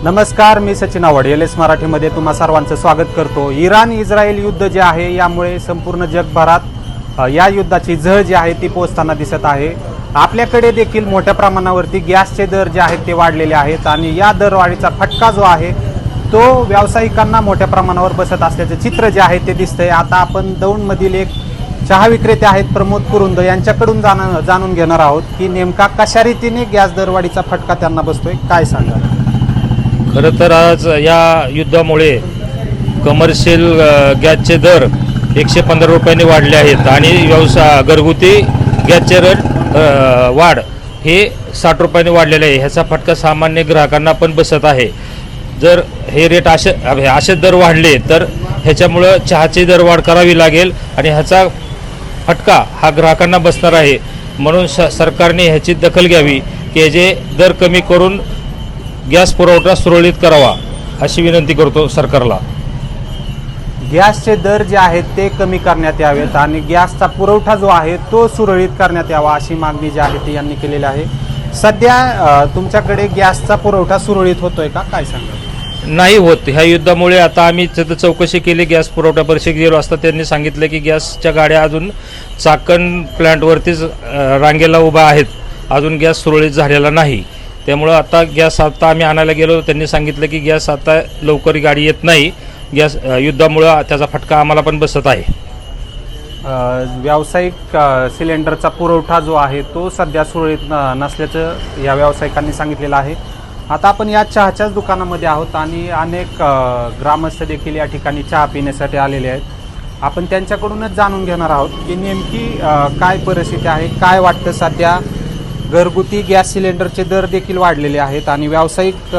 नमस्कार, मी सचिन आवड LS मराठीमध्ये तुम्हा सर्वांचं स्वागत करतो। इराण इस्रायल युद्ध जे आहे यामुळे संपूर्ण जगभरात या युद्धाची झळ जी आहे ती पोहोचताना दिसत आहे। आपल्याकडे देखील मोठ्या प्रमाणावरती गॅसचे दर जे आहेत ते वाढलेले आहेत आणि या दरवाढीचा फटका जो आहे तो व्यावसायिकांना मोठ्या प्रमाणावर बसत असल्याचं चित्र जे आहे ते दिसतंय। आता आपण दौंडमधील एक चहा विक्रेते आहेत प्रमोद कुरुंद यांच्याकडून जाणून घेणार आहोत की नेमका कशा रीतीने गॅस दरवाढीचा फटका त्यांना बसतोय, काय सांगा। खरं तर आज या युद्धामुळे कमर्शियल गॅसचे दर 115 रुपयांनी वाढले आहेत आणि घरगुती गॅसचे वाढ हे 60 रुपयांनी वाढलेले आहे। ह्याचा फटका सामान्य ग्राहकांना पण बसत आहे। जर हे रेट असे दर वाढले तर ह्याच्यामुळं चहाची दर वाढ करावी लागेल आणि ह्याचा फटका हा ग्राहकांना बसणार आहे। म्हणून सरकारने ह्याची दखल घ्यावी की ह्याचे दर कमी करून गॅस पुरवठा सुरळीत करावा अशी विनंती करतो सरकारला। गॅसचे दर जे आहेत ते कमी करण्यात यावेत आणि गॅसचा पुरवठा जो आहे तो सुरळीत करण्यात यावा अशी मागणी जी आहे ती यांनी केलेली आहे। सध्या तुमच्याकडे गॅसचा पुरवठा सुरळीत होतोय का, काय सांगा। नाही होत। ह्या युद्धामुळे आता आम्ही चौकशी केली, गॅस पुरवठा परिषदेत गेलो असता त्यांनी सांगितलं की गॅसच्या गाड्या अजून चाकण प्लांटवरतीच रांगेला उभा आहेत, अजून गॅस सुरळीत झालेला नाही। त्यामुळं आता आम्ही आणायला गेलो, त्यांनी सांगितलं की गॅस आता लवकर गाडी येत नाही। गॅस युद्धामुळं त्याचा फटका आम्हाला पण बसत आहे। व्यावसायिक सिलेंडरचा पुरवठा जो आहे तो सध्या सुरळीत नसल्याचं या व्यावसायिकांनी सांगितलेलं आहे। आता आपण या चहाच्याच दुकानामध्ये आहोत आणि अनेक ग्रामस्थ देखील या ठिकाणी चहा पिण्यासाठी आलेले आहेत। आपण त्यांच्याकडूनच जाणून घेणार आहोत की नेमकी काय परिस्थिती आहे, काय वाटतं। सध्या घरगुती गॅस सिलेंडरचे दर देखील वाढलेले आहेत आणि व्यावसायिक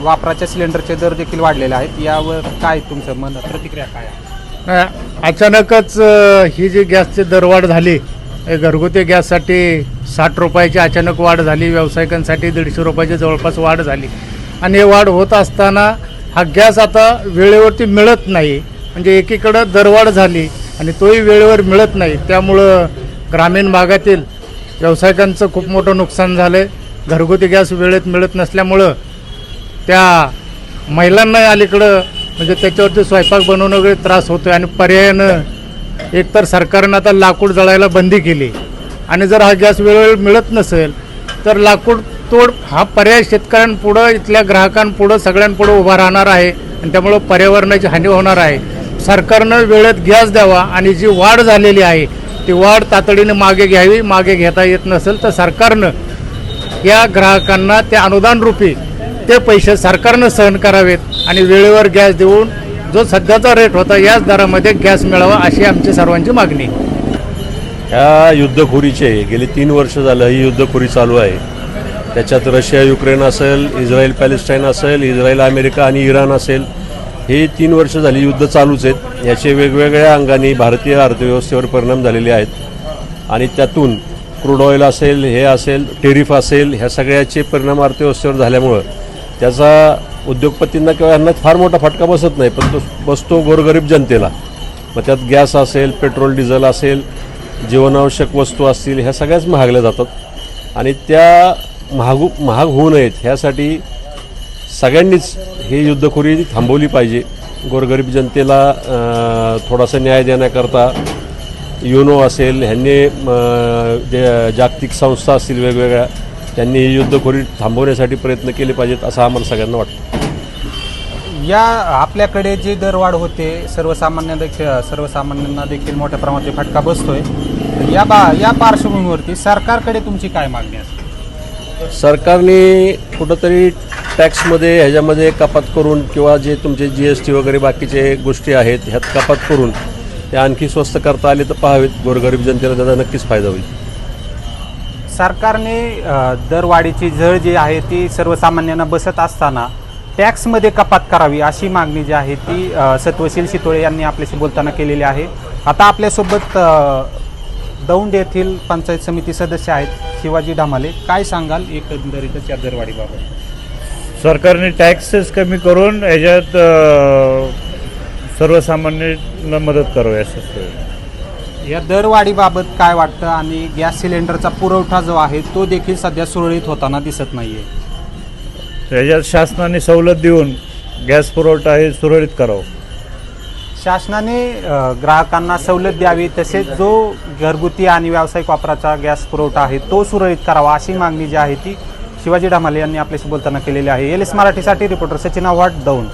वापराच्या सिलेंडरचे दर देखील वाढलेले आहेत। यावर काय तुमचं प्रतिक्रिया काय आहे? अचानकच ही जी गॅसची दरवाढ झाली, घरगुती गॅससाठी 60 रुपयाची अचानक वाढ झाली, व्यावसायिकांसाठी 150 रुपयाची जवळपास वाढ झाली आणि हे वाढ होत असताना हा गॅस आता वेळेवरती मिळत नाही। म्हणजे एकीकडं दरवाढ झाली आणि तोही वेळेवर मिळत नाही, त्यामुळं ग्रामीण भागातील व्यावसायिकांचं खूप मोठं नुकसान झालं आहे। घरगुती गॅस वेळेत मिळत नसल्यामुळं त्या महिलांना अलीकडं म्हणजे त्याच्यावरती स्वयंपाक बनवणं वगैरे त्रास होतो आहे आणि पर्यायानं एकतर सरकारनं आता लाकूड जळायला बंदी केली आणि जर हा गॅस वेळेवर मिळत नसेल तर लाकूड तोड हा पर्याय शेतकऱ्यांपुढं, इथल्या ग्राहकांपुढं, सगळ्यांपुढं उभा राहणार आहे आणि त्यामुळं पर्यावरणाची हानी होणार आहे। सरकारनं वेळेत गॅस द्यावा आणि जी वाढ झालेली आहे ती वाढ तातडीने मागे घ्यावी। मागे घेता येत नसेल तर सरकारनं या ग्राहकांना ते अनुदान रूपी ते पैसे सरकारनं सहन करावेत आणि वेळेवर गॅस देऊन जो सध्याचा रेट होता याच दरामध्ये गॅस मिळावा अशी आमची सर्वांची मागणी। ह्या युद्धखोरीचे गेली 3 वर्ष झालं ही युद्धखोरी चालू आहे। त्याच्यात रशिया युक्रेन असेल, इस्रायल पॅलेस्टाईन असेल, इस्रायल अमेरिका आणि इराण असेल, हे 3 वर्ष झाली युद्ध चालूच आहेत। याचे वेगवेगळ्या अंगाने भारतीय अर्थव्यवस्थेवर परिणाम झालेले आहेत आणि त्यातून क्रूड ऑइल असेल, हे असेल, टेरिफ असेल, ह्या सगळ्याचे परिणाम अर्थव्यवस्थेवर झाल्यामुळं त्याचा उद्योगपतींना किंवा यांना फार मोठा फटका बसत नाही, पण तो बसतो गोरगरीब जनतेला। मग त्यात गॅस असेल, पेट्रोल डिझेल असेल, जीवनावश्यक वस्तू असतील, ह्या सगळ्याच महागल्या जातात आणि त्या महाग होऊ नयेत ह्यासाठी सगळ्यांनीच ही युद्धखोरी थांबवली पाहिजे। गोरगरीब जनतेला थोडासा न्याय देण्याकरता युनो असेल, ह्यांनी जागतिक संस्था असतील वेगवेगळ्या, त्यांनी ही युद्धखोरी थांबवण्यासाठी प्रयत्न केले पाहिजेत असं आम्हाला सगळ्यांना वाटतं। या आपल्याकडे जे दरवाढ होते सर्वसामान्यांना देखील मोठ्या प्रमाणात फटका बसतोय। या पार्श्वभूमीवरती सरकारकडे तुमची काय मागणी असते? सरकारने कुठंतरी टॅक्समध्ये ह्याच्यामध्ये कपात करून किंवा जे तुमचे GST वगैरे बाकीचे गोष्टी आहेत ह्यात कपात करून ते आणखी स्वस्त करता आले तर पाहावेत। गोरगरीब जनतेला त्याचा नक्कीच फायदा होईल। सरकारने दरवाढीची झळ जी आहे ती सर्वसामान्यांना बसत असताना टॅक्समध्ये कपात करावी अशी मागणी जी आहे ती सत्वशील शितोळे यांनी आपल्याशी बोलताना केलेली आहे। आता आपल्यासोबत दौंड येथील पंचायत समिती सदस्य आहेत शिवाजी ढामाले, काय सांगाल एकंदरीतच या दरवाढीबाबत? सरकारने टॅक्सेस कमी करून याच्यात सर्वसामान्यांना मदत करावी असं। या दरवाढीबाबत काय वाटतं आणि गॅस सिलेंडरचा पुरवठा जो आहे तो देखील सध्या सुरळीत होताना दिसत नाहीये? याच्यात शासनाने सवलत देऊन गॅस पुरवठा हे सुरळीत करावं. शासनाने ग्राहकांना सवलत द्यावी, तसेच जो घरगुती आणि व्यावसायिक वापराचा गॅस पुरवठा आहे तो सुरळीत करावा, अशी मागणी जी आहे ती शिवाजी ढामाले यांनी आपल्याशी बोलताना केलेली आहे. LS मराठीसाठी रिपोर्टर सचिन आव्हाड, दौंड.